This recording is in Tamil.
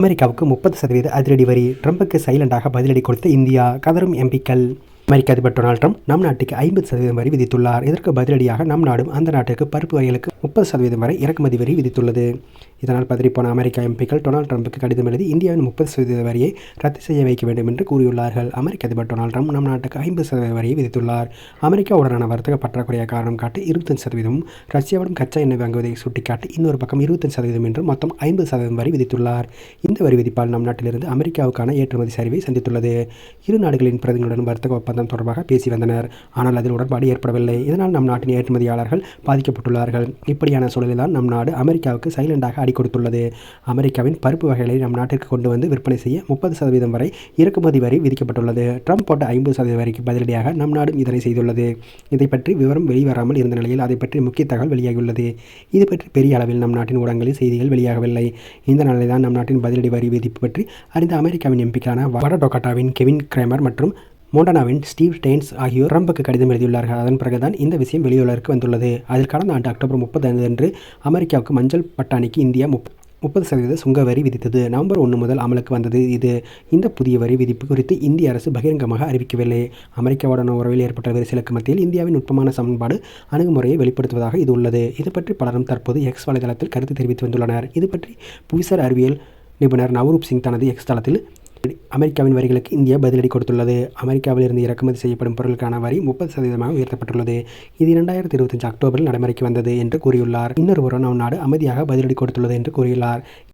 அமெரிக்காவுக்கு 30% அதிரடி வரி. ட்ரம்புக்கு சைலண்டாக பதிலடி கொடுத்த இந்தியா. கதரும் எம்பிக்கள். அமெரிக்க அதிபர் டொனால்ட் ட்ரம்ப் நம் நாட்டுக்கு 50% வரி விதித்துள்ளார். இதற்கு பதிலடியாக நம் நாடும் அந்த நாட்டிற்கு பருப்பு வகைகளுக்கு 30% வரை இறக்குமதி வரி விதித்துள்ளது. இதனால் பதறிப்போன அமெரிக்க எம்பிக்கள் டொனால்ட் ட்ரம்புக்கு கடிதம் எழுதி இந்தியாவின் 30% வரியை ரத்து செய்ய வைக்க வேண்டும் என்று கூறியுள்ளார்கள். அமெரிக்க அதிபர் டொனால்ட் ட்ரம்ப் நம் நாட்டுக்கு 50% வரியை விதித்துள்ளார். அமெரிக்காவுடனான வர்த்தக பற்றாக்குறையை காரணம் காட்டி 25%, ரஷ்யாவிடம் கச்சா எண்ணெய் வாங்குவதை சுட்டிக்காட்டி இன்னொரு பக்கம் 25% என்று மொத்தம் 50% வரி விதித்துள்ளார். இந்த வரி விதிப்பால் நம் நாட்டிலிருந்து அமெரிக்காவுக்கான ஏற்றுமதி சரிவை சந்தித்துள்ளது. இரு நாடுகளின் பிரதிகளுடன் வர்த்தக ஒப்பந்தம் தொடர்பாக பேசி வந்தனர். ஆனால் அதில் உடன்பாடு ஏற்படவில்லை. இதனால் நம் நாட்டின் ஏற்றுமதியாளர்கள் பாதிக்கப்பட்டுள்ளார்கள். இப்படியான சூழலில்தான் நம் நாடு அமெரிக்காவுக்கு சைலண்டாக அடி கொடுத்துள்ளது. அமெரிக்காவின் பருப்பு வகைகளை நம் நாட்டிற்கு கொண்டு வந்து விற்பனை செய்ய 30% வரை இறக்குமதி வரி விதிக்கப்பட்டுள்ளது. ட்ரம்ப் போட்ட 50% வரிக்கு பதிலடியாக நம் நாடும் இதனை செய்துள்ளது. இதை பற்றி விவரம் வெளிவராமல் இருந்த நிலையில் அதை பற்றி முக்கிய தகவல் வெளியாகியுள்ளது. இது பற்றி பெரிய அளவில் நம் நாட்டின் ஊடகங்களில் செய்திகள் வெளியாகவில்லை. இந்த நிலையில் தான் நம் நாட்டின் பதிலடி வரி விதிப்பு பற்றி அறிந்த அமெரிக்காவின் எம்பிக்கான வட டொகாட்டாவின் கெவின் கிரேமர் மற்றும் மோண்டனாவின் ஸ்டீவ் ஸ்டெயின்ஸ் ஆகியோர் ட்ரம்புக்கு கடிதம் எழுதியுள்ளார்கள். அதன் பிறகுதான் இந்த விஷயம் வெளியுலகிற்கு வந்துள்ளது. அதில் கடந்த ஆண்டு அக்டோபர் 30 அன்று அமெரிக்காவுக்கு மஞ்சள் பட்டாணிக்கு இந்தியா 30% சுங்க வரி விதித்தது. நவம்பர் 1 முதல் அமலுக்கு வந்தது இது. இந்த புதிய வரி விதிப்பு குறித்து இந்திய அரசு பகிரங்கமாக அறிவிக்கவில்லை. அமெரிக்காவுடன் உறவில் ஏற்பட்ட விரிசலுக்கு மத்தியில் இந்தியாவின் நுட்பமான சமன்பாடு அணுகுமுறையை வெளிப்படுத்துவதாக இது உள்ளது. இது பற்றி பலரும் தற்போது எக்ஸ் வலைதளத்தில் கருத்து தெரிவித்து வந்துள்ளனர். இது பற்றி புவிசார் அறிவியல் நிபுணர் நவ்ரூப் சிங் தனது எக்ஸ் தளத்தில் அமெரிக்காவின் வரிகளுக்கு இந்தியா பதிலடி கொடுத்துள்ளது. அமெரிக்காவில் இருந்து இறக்குமதி செய்யப்படும் பொருட்களுக்கான வரி 30% உயர்த்தப்பட்டுள்ளது. இது 2025 அக்டோபரில் நடைமுறைக்கு வந்தது என்று கூறியுள்ளார். இன்னொரு நம் நாடு அமைதியாக பதிலடி கொடுத்துள்ளது என்று கூறியுள்ளார்.